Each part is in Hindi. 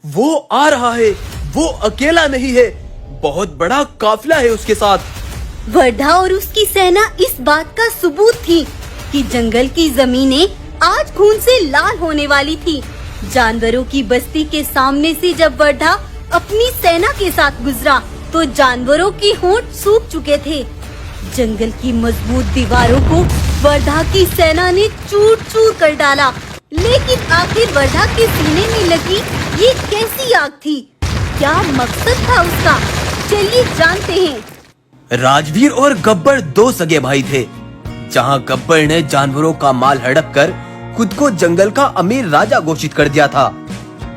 वो आ रहा है। वो अकेला नहीं है, बहुत बड़ा काफिला है उसके साथ। वर्धा और उसकी सेना इस बात का सबूत थी कि जंगल की जमीनें आज खून से लाल होने वाली थी। जानवरों की बस्ती के सामने से जब वर्धा अपनी सेना के साथ गुजरा तो जानवरों की होंठ सूख चुके थे। जंगल की मजबूत दीवारों को वर्धा की सेना ने चूर चूर कर डाला, लेकिन आखिर वर्धा के सीने में लगी ये कैसी आग थी? क्या मकसद था उसका? चलिए जानते हैं। राजवीर और गब्बर दो सगे भाई थे। जहाँ गब्बर ने जानवरों का माल हड़प कर खुद को जंगल का अमीर राजा घोषित कर दिया था,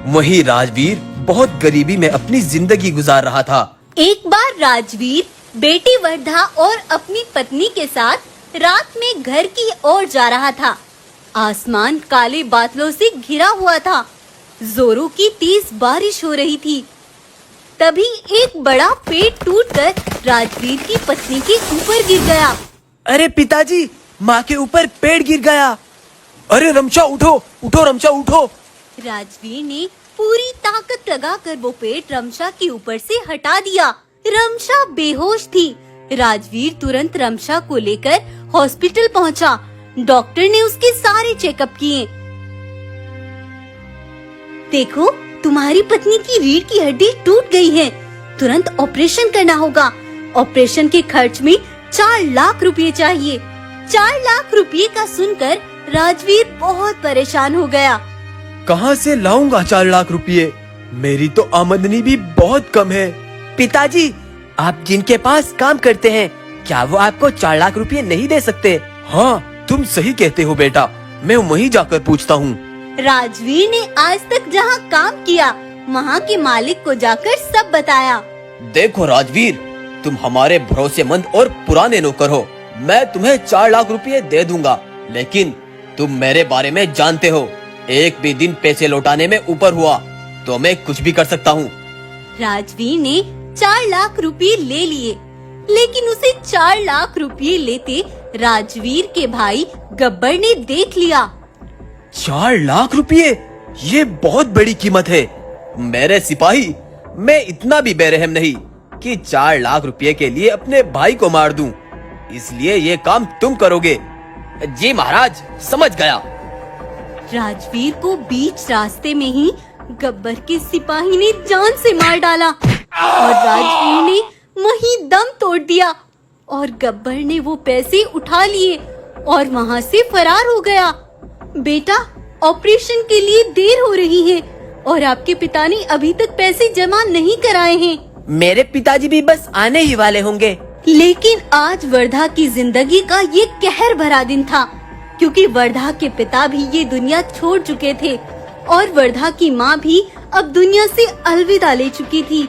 वहीं राजवीर बहुत गरीबी में अपनी जिंदगी गुजार रहा था। एक बार राजवीर बेटी वर्धा और अपनी पत्नी के साथ रात में घर की ओर जा रहा था। आसमान काले बादलों से घिरा हुआ था। जोरों की तेज बारिश हो रही थी। तभी एक बड़ा पेड़ टूटकर राजवीर की पत्नी के ऊपर गिर गया। अरे पिताजी, माँ के ऊपर पेड़ गिर गया। अरे रमशा उठो, उठो रमशा उठो। राजवीर ने पूरी ताकत लगाकर वो पेड़ रमशा के ऊपर से हटा दिया। रमशा बेहोश थी। राजवीर तुरंत रमशा को लेकर हॉस्पिटल पहुंचा। डॉक्टर ने उसके सारे चेकअप किए। देखो, तुम्हारी पत्नी की रीढ़ की हड्डी टूट गई है। तुरंत ऑपरेशन करना होगा। ऑपरेशन के खर्च में 4 लाख रुपए चाहिए। 4 लाख रुपए का सुनकर राजवीर बहुत परेशान हो गया। कहाँ से लाऊंगा 4 लाख रुपए? मेरी तो आमदनी भी बहुत कम है। पिताजी, आप जिनके पास काम करते हैं, क्या वो आपको 4 लाख रुपए नहीं दे सकते? हाँ, तुम सही कहते हो बेटा, मैं वहीं जाकर पूछता हूँ। राजवीर ने आज तक जहाँ काम किया वहाँ के मालिक को जाकर सब बताया। देखो राजवीर, तुम हमारे भरोसेमंद और पुराने नौकर हो। मैं तुम्हें 4 लाख रुपए दे दूंगा, लेकिन तुम मेरे बारे में जानते हो, एक भी दिन पैसे लौटाने में ऊपर हुआ तो मैं कुछ भी कर सकता हूँ। राजवीर ने 4 लाख रुपए ले लिए, लेकिन उसे 4 लाख रुपए लेते राजवीर के भाई गब्बर ने देख लिया। 4 लाख रुपए? ये बहुत बड़ी कीमत है। मेरे सिपाही, मैं इतना भी बेरहम नहीं कि 4 लाख रुपए के लिए अपने भाई को मार दूं। इसलिए ये काम तुम करोगे। जी महाराज, समझ गया। राजवीर को बीच रास्ते में ही गब्बर के सिपाही ने जान से मार डाला और राजवीर ने वहीं दम तोड़ दिया और गब्बर ने वो पैसे उठा लिए और वहाँ से फरार हो गया। बेटा, ऑपरेशन के लिए देर हो रही है और आपके पिता ने अभी तक पैसे जमा नहीं कराए हैं। मेरे पिताजी भी बस आने ही वाले होंगे। लेकिन आज वर्धा की जिंदगी का ये कहर भरा दिन था, क्योंकि वर्धा के पिता भी ये दुनिया छोड़ चुके थे और वर्धा की माँ भी अब दुनिया से अलविदा ले चुकी थी।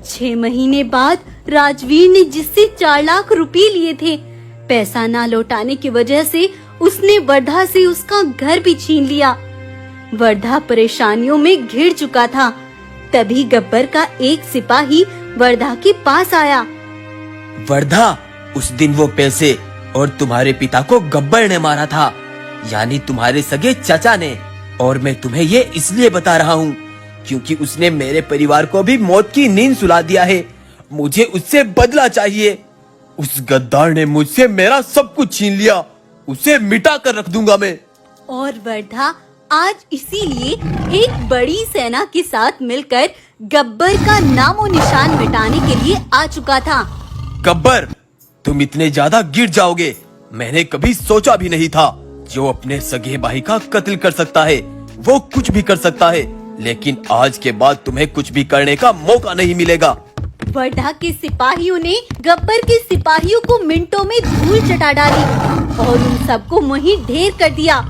6 महीने बाद राजवीर ने जिससे 4 लाख रुपए लिए थे, पैसा ना लौटाने की वजह से उसने वर्धा से उसका घर भी छीन लिया। वर्धा परेशानियों में घिर चुका था। तभी गब्बर का एक सिपाही वर्धा के पास आया। वर्धा, उस दिन वो पैसे और तुम्हारे पिता को गब्बर ने मारा था, यानी तुम्हारे सगे चाचा ने। और मैं तुम्हें ये इसलिए बता रहा हूँ क्योंकि उसने मेरे परिवार को भी मौत की नींद सुला दिया है। मुझे उससे बदला चाहिए। उस गद्दार ने मुझसे मेरा सब कुछ छीन लिया। उसे मिटा कर रख दूंगा मैं। और वर्धा आज इसीलिए एक बड़ी सेना के साथ मिलकर गब्बर का नामो निशान मिटाने के लिए आ चुका था। गब्बर, तुम इतने ज्यादा गिर जाओगे, मैंने कभी सोचा भी नहीं था। जो अपने सगे भाई का कत्ल कर सकता है, वो कुछ भी कर सकता है, लेकिन आज के बाद तुम्हें कुछ भी करने का मौका नहीं मिलेगा। वर्धा के सिपाहियों ने गब्बर के सिपाहियों को मिनटों में धूल चटा डाली और उन सबको वहीं ढेर कर दिया।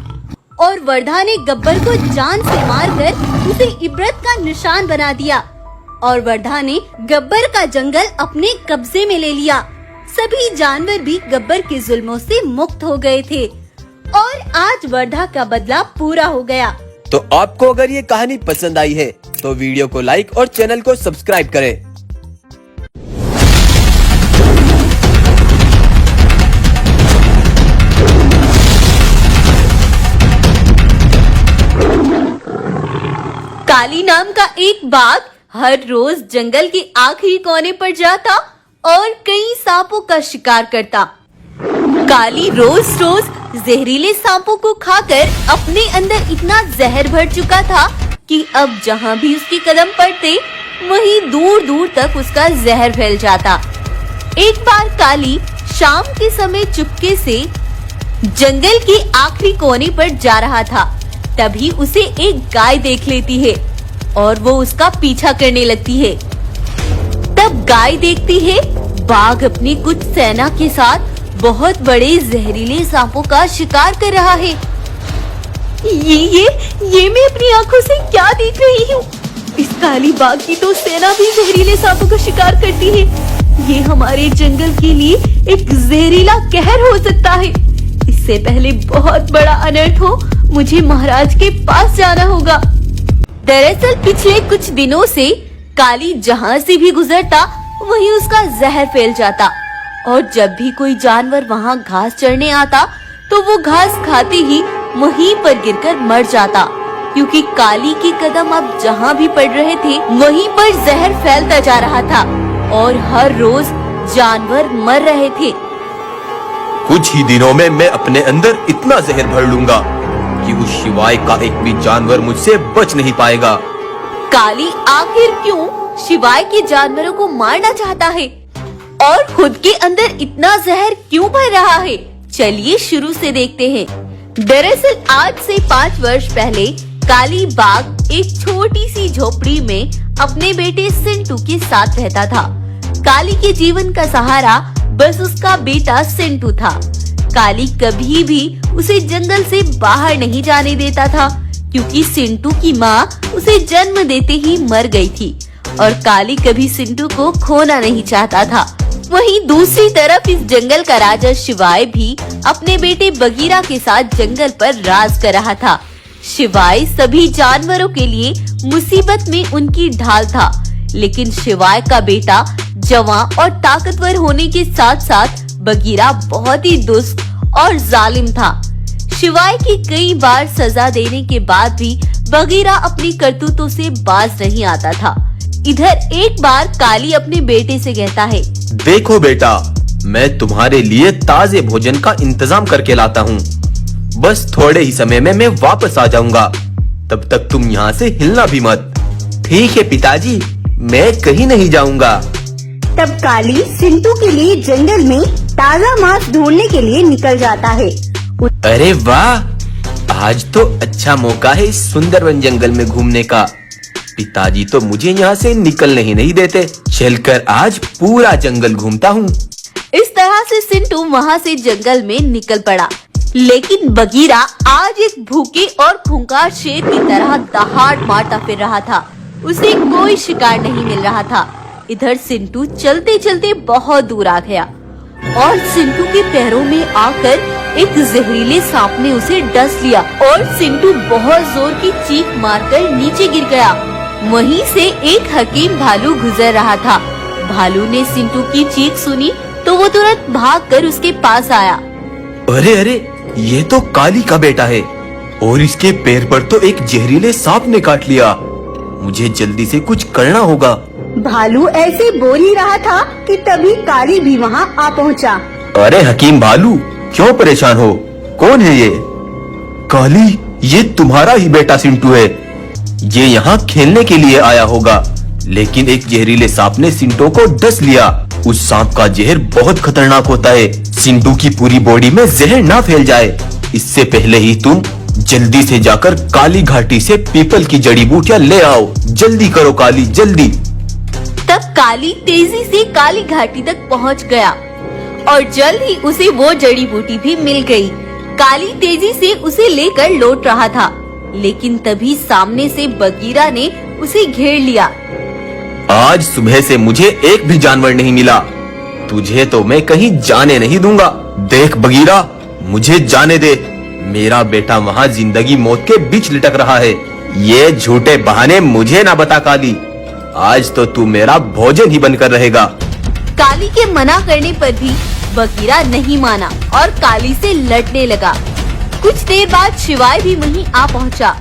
और वर्धा ने गब्बर को जान से मारकर उसे इबरत का निशान बना दिया और वर्धा ने गब्बर का जंगल अपने कब्जे में ले लिया। सभी जानवर भी गब्बर के जुल्मों से मुक्त हो गए थे और आज वर्धा का बदला पूरा हो गया। तो आपको अगर ये कहानी पसंद आई है तो वीडियो को लाइक और चैनल को सब्सक्राइब करें। काली नाम का एक बाघ हर रोज जंगल के आखिरी कोने पर जाता और कई सांपों का शिकार करता। काली रोज रोज जहरीले सांपों को खाकर अपने अंदर इतना जहर भर चुका था कि अब जहाँ भी उसके कदम पड़ते वहीं दूर दूर तक उसका जहर फैल जाता। एक बार काली शाम के समय चुपके से जंगल के आखिरी कोने पर जा रहा था। तभी उसे एक गाय देख लेती है और वो उसका पीछा करने लगती है। तब गाय देखती है बाघ अपनी कुछ सेना के साथ बहुत बड़े जहरीले सांपों का शिकार कर रहा है। ये मैं अपनी आंखों से क्या देख रही हूँ? इस काली बाघ की तो सेना भी जहरीले सांपों का शिकार करती है। ये हमारे जंगल के लिए एक जहरीला कहर हो सकता है। इससे पहले बहुत बड़ा अनर्थ हो, मुझे महाराज के पास जाना होगा। दरअसल पिछले कुछ दिनों से काली जहाँ से भी गुजरता वहीं उसका जहर फैल जाता और जब भी कोई जानवर वहाँ घास चरने आता तो वो घास खाते ही वहीं पर गिरकर मर जाता, क्योंकि काली के कदम अब जहाँ भी पड़ रहे थे वहीं पर जहर फैलता जा रहा था और हर रोज जानवर मर रहे थे। कुछ ही दिनों में मैं अपने अंदर इतना जहर भर लूंगा कि उस शिवाय का एक भी जानवर मुझसे बच नहीं पाएगा। काली आखिर क्यों शिवाय के जानवरों को मारना चाहता है और खुद के अंदर इतना जहर क्यों भर रहा है? चलिए शुरू से देखते हैं। दरअसल आज से 5 वर्ष पहले काली बाघ एक छोटी सी झोपड़ी में अपने बेटे सिंटू के साथ रहता था। काली के जीवन का सहारा बस उसका बेटा सिंटू था। काली कभी भी उसे जंगल से बाहर नहीं जाने देता था, क्योंकि सिंटू की माँ उसे जन्म देते ही मर गई थी और काली कभी सिंटू को खोना नहीं चाहता था। वहीं दूसरी तरफ इस जंगल का राजा शिवाय भी अपने बेटे बगीरा के साथ जंगल पर राज कर रहा था। शिवाय सभी जानवरों के लिए मुसीबत में उनकी ढाल था, लेकिन शिवाय का बेटा जवान और ताकतवर होने के साथ साथ बगीरा बहुत ही दुष्ट और जालिम था। शिवाय की कई बार सजा देने के बाद भी बगीरा अपनी करतूतों से बाज नहीं आता था। इधर एक बार काली अपने बेटे से कहता है, देखो बेटा, मैं तुम्हारे लिए ताजे भोजन का इंतजाम करके लाता हूँ। बस थोड़े ही समय में मैं वापस आ जाऊंगा, तब तक तुम यहाँ से हिलना भी मत। ठीक है पिताजी, मैं कहीं नहीं जाऊंगा। तब काली सिंटू के लिए जंगल में ताजा मांस ढूंढने के लिए निकल जाता है। अरे वाह, आज तो अच्छा मौका है इस सुंदर वन जंगल में घूमने का। पिताजी तो मुझे यहाँ से निकलने ही नहीं देते। चलकर आज पूरा जंगल घूमता हूँ। इस तरह से सिंटू वहाँ से जंगल में निकल पड़ा, लेकिन बगीरा आज एक भूखे और खूंखार शेर की तरह दहाड़ मारता फिर रहा था। उसे कोई शिकार नहीं मिल रहा था। इधर सिंटू चलते चलते बहुत दूर आ गया और सिंटू के पैरों में आकर एक जहरीले सांप ने उसे डस लिया और सिंटू बहुत जोर की चीख मारकर नीचे गिर गया। वहीं से एक हकीम भालू गुजर रहा था। भालू ने सिंटू की चीख सुनी तो वो तुरंत भागकर उसके पास आया। अरे अरे, ये तो काली का बेटा है और इसके पैर पर तो एक जहरीले सांप ने काट लिया। मुझे जल्दी से कुछ करना होगा। भालू ऐसे बोल ही रहा था कि तभी काली भी वहाँ आ पहुँचा। अरे हकीम भालू, क्यों परेशान हो? कौन है ये? काली, ये तुम्हारा ही बेटा सिंटू है। ये यहाँ खेलने के लिए आया होगा, लेकिन एक जहरीले सांप ने सिंटू को डस लिया। उस सांप का जहर बहुत खतरनाक होता है। सिंटू की पूरी बॉडी में जहर ना फैल जाए, इससे पहले ही तुम जल्दी से जाकर काली घाटी से पीपल की जड़ी बूटियाँ ले आओ। जल्दी करो काली, जल्दी। तब काली तेजी से काली घाटी तक पहुंच गया और जल्द ही उसे वो जड़ी बूटी भी मिल गई। काली तेजी से उसे लेकर लौट रहा था, लेकिन तभी सामने से बगीरा ने उसे घेर लिया। आज सुबह से मुझे एक भी जानवर नहीं मिला। तुझे तो मैं कहीं जाने नहीं दूंगा। देख बगीरा, मुझे जाने दे। मेरा बेटा वहाँ जिंदगी मौत के बीच लटक रहा है। ये झूठे बहाने मुझे ना बता काली। आज तो तू मेरा भोजन ही बनकर रहेगा। काली के मना करने पर भी बगीरा नहीं माना और काली से लड़ने लगा। कुछ देर बाद शिवाय भी वहीं आ पहुंचा।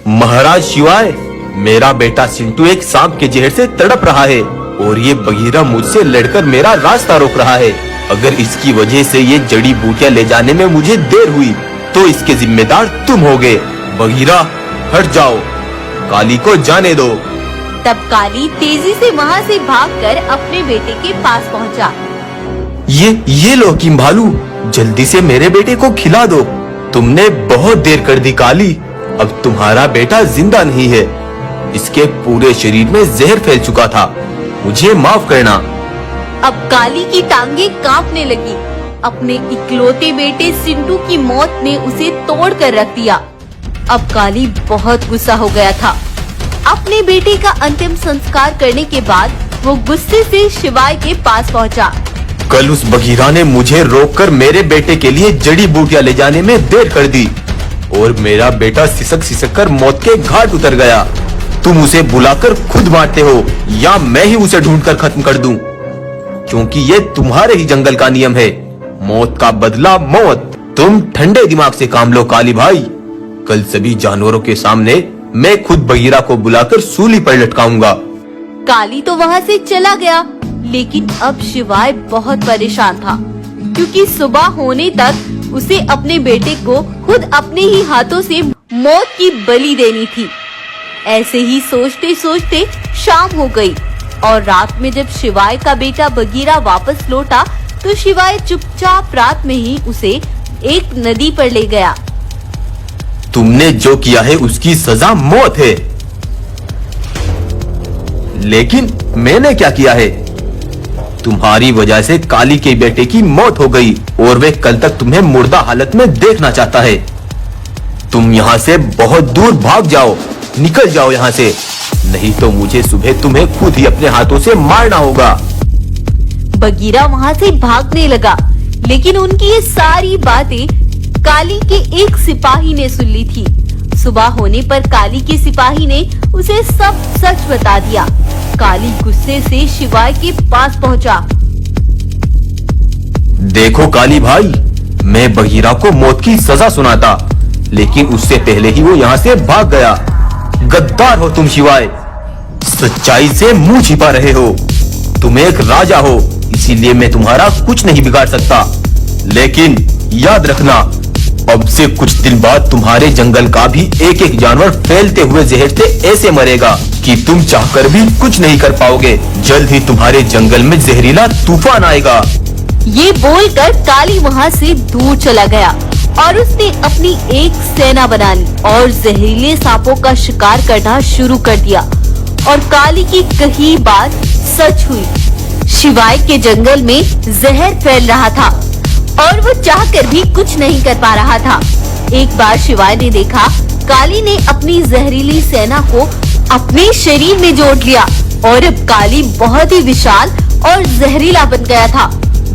महाराज शिवाय, मेरा बेटा सिंटू एक सांप के जहर से तड़प रहा है और ये बगीरा मुझसे लड़कर मेरा रास्ता रोक रहा है। अगर इसकी वजह से ये जड़ी बूटियां ले जाने में मुझे देर हुई तो इसके जिम्मेदार तुम होगे। बगीरा हट जाओ, काली को जाने दो। तब काली तेजी से वहाँ से भागकर अपने बेटे के पास पहुँचा। ये लो हकीम भालू, जल्दी से मेरे बेटे को खिला दो। तुमने बहुत देर कर दी काली, अब तुम्हारा बेटा जिंदा नहीं है। इसके पूरे शरीर में जहर फैल चुका था, मुझे माफ करना। अब काली की टांगे कांपने लगी। अपने इकलौते बेटे सिंटू की मौत ने उसे तोड़ कर रख दिया। अब काली बहुत गुस्सा हो गया था। अपने बेटे का अंतिम संस्कार करने के बाद वो गुस्से से शिवाय के पास पहुंचा। कल उस बगीरा ने मुझे रोककर मेरे बेटे के लिए जड़ी बूटियां ले जाने में देर कर दी और मेरा बेटा सिसक कर मौत के घाट उतर गया। तुम उसे बुलाकर खुद मारते हो या मैं ही उसे ढूंढकर खत्म कर दूं? क्योंकि ये तुम्हारे ही जंगल का नियम है, मौत का बदला मौत। तुम ठंडे दिमाग से काम लो काली भाई। कल सभी जानवरों के सामने मैं खुद बगीरा को बुलाकर सूली पर लटकाऊंगा। काली तो वहाँ से चला गया, लेकिन अब शिवाय बहुत परेशान था क्योंकि सुबह होने तक उसे अपने बेटे को खुद अपने ही हाथों से मौत की बलि देनी थी। ऐसे ही सोचते सोचते शाम हो गई और रात में जब शिवाय का बेटा बगीरा वापस लौटा तो शिवाय चुपचाप रात में ही उसे एक नदी पर ले गया। तुमने जो किया है उसकी सजा मौत है। लेकिन मैंने क्या किया है? तुम्हारी वजह से काली के बेटे की मौत हो गई और वे कल तक तुम्हें मुर्दा हालत में देखना चाहता है। तुम यहाँ से बहुत दूर भाग जाओ, निकल जाओ यहाँ से, नहीं तो मुझे सुबह तुम्हें खुद ही अपने हाथों से मारना होगा। बगीरा वहाँ से भागने लगा, लेकिन उनकी ये सारी बातें काली के एक सिपाही ने सुन ली थी। सुबह होने पर काली के सिपाही ने उसे सब सच बता दिया। काली गुस्से से शिवाय के पास पहुंचा। देखो काली भाई, मैं बगीरा को मौत की सजा सुनाता, लेकिन उससे पहले ही वो यहाँ से भाग गया। गद्दार हो तुम शिवाय, सच्चाई से मुंह छिपा रहे हो। तुम एक राजा हो, इसीलिए मैं तुम्हारा कुछ नहीं बिगाड़ सकता। लेकिन याद रखना, अब से कुछ दिन बाद तुम्हारे जंगल का भी एक एक जानवर फैलते हुए जहर से ऐसे मरेगा कि तुम चाहकर भी कुछ नहीं कर पाओगे। जल्द ही तुम्हारे जंगल में जहरीला तूफान आएगा। ये बोलकर काली वहाँ से दूर चला गया और उसने अपनी एक सेना बना ली और जहरीले सांपों का शिकार करना शुरू कर दिया। और काली की कही बात सच हुई। शिवाय के जंगल में जहर फैल रहा था और वो चाहकर भी कुछ नहीं कर पा रहा था। एक बार शिवाय ने देखा काली ने अपनी जहरीली सेना को अपने शरीर में जोड़ लिया और अब काली बहुत ही विशाल और जहरीला बन गया था।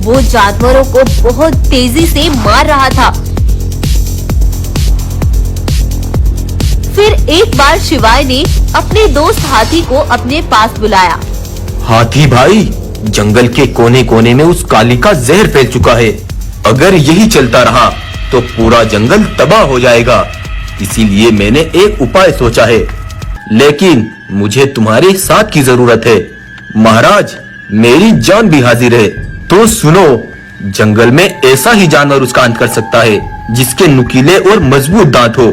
वो जानवरों को बहुत तेजी से मार रहा था। फिर एक बार शिवाय ने अपने दोस्त हाथी को अपने पास बुलाया। हाथी भाई, जंगल के कोने कोने में उस काली का जहर फैल चुका है। अगर यही चलता रहा तो पूरा जंगल तबाह हो जाएगा। इसीलिए मैंने एक उपाय सोचा है, लेकिन मुझे तुम्हारे साथ की जरूरत है। महाराज, मेरी जान भी हाजिर है। तो सुनो, जंगल में ऐसा ही जानवर उसका अंत कर सकता है जिसके नुकीले और मजबूत दांत हो,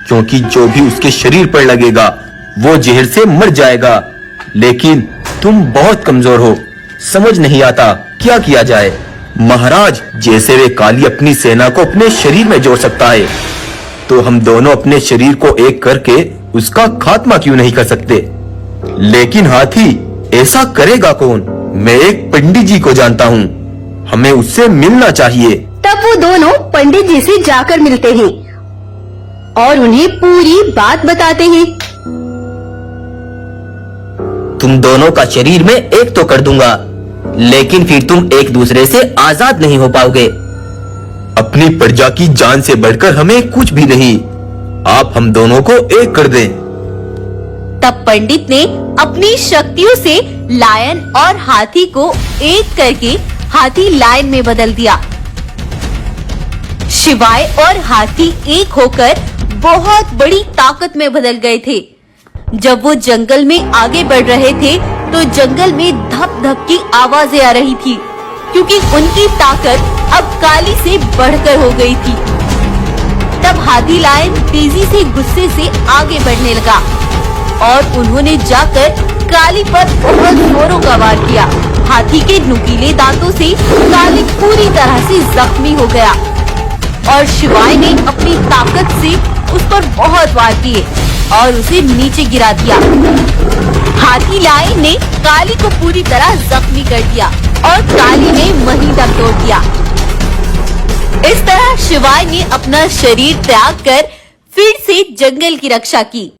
क्योंकि जो भी उसके शरीर पर लगेगा वो जहर से मर जाएगा। लेकिन तुम बहुत कमजोर हो, समझ नहीं आता क्या किया जाए। महाराज, जैसे वे काली अपनी सेना को अपने शरीर में जोड़ सकता है, तो हम दोनों अपने शरीर को एक करके उसका खात्मा क्यों नहीं कर सकते? लेकिन हाथी, ऐसा करेगा कौन? मैं एक पंडित जी को जानता हूँ, हमें उससे मिलना चाहिए। तब वो दोनों पंडित जी से जाकर मिलते हैं और उन्हें पूरी बात बताते हैं। तुम दोनों का शरीर में एक तो कर दूंगा, लेकिन फिर तुम एक दूसरे से आजाद नहीं हो पाओगे। अपनी प्रजा की जान से बढ़कर हमें कुछ भी नहीं। आप हम दोनों को एक कर दें। तब पंडित ने अपनी शक्तियों से लायन और हाथी को एक करके हाथी लायन में बदल दिया। शिवाय और हाथी एक होकर बहुत बड़ी ताकत में बदल गए थे। जब वो जंगल में आगे बढ़ रहे थे तो जंगल में धप धप की आवाजें आ रही थी, क्योंकि उनकी ताकत अब काली से बढ़कर हो गई थी। तब हाथी लायन तेजी से गुस्से से आगे बढ़ने लगा और उन्होंने जाकर काली पर बहुत जोरों का वार किया। हाथी के नुकीले दांतों से काली पूरी तरह से जख्मी हो गया और शिवाय ने अपनी ताकत से उस पर बहुत वार किए और उसे नीचे गिरा दिया। हाथी लायन ने काली को पूरी तरह जख्मी कर दिया और काली ने वहीं दम तोड़ दिया। इस तरह शिवाय ने अपना शरीर त्याग कर फिर से जंगल की रक्षा की।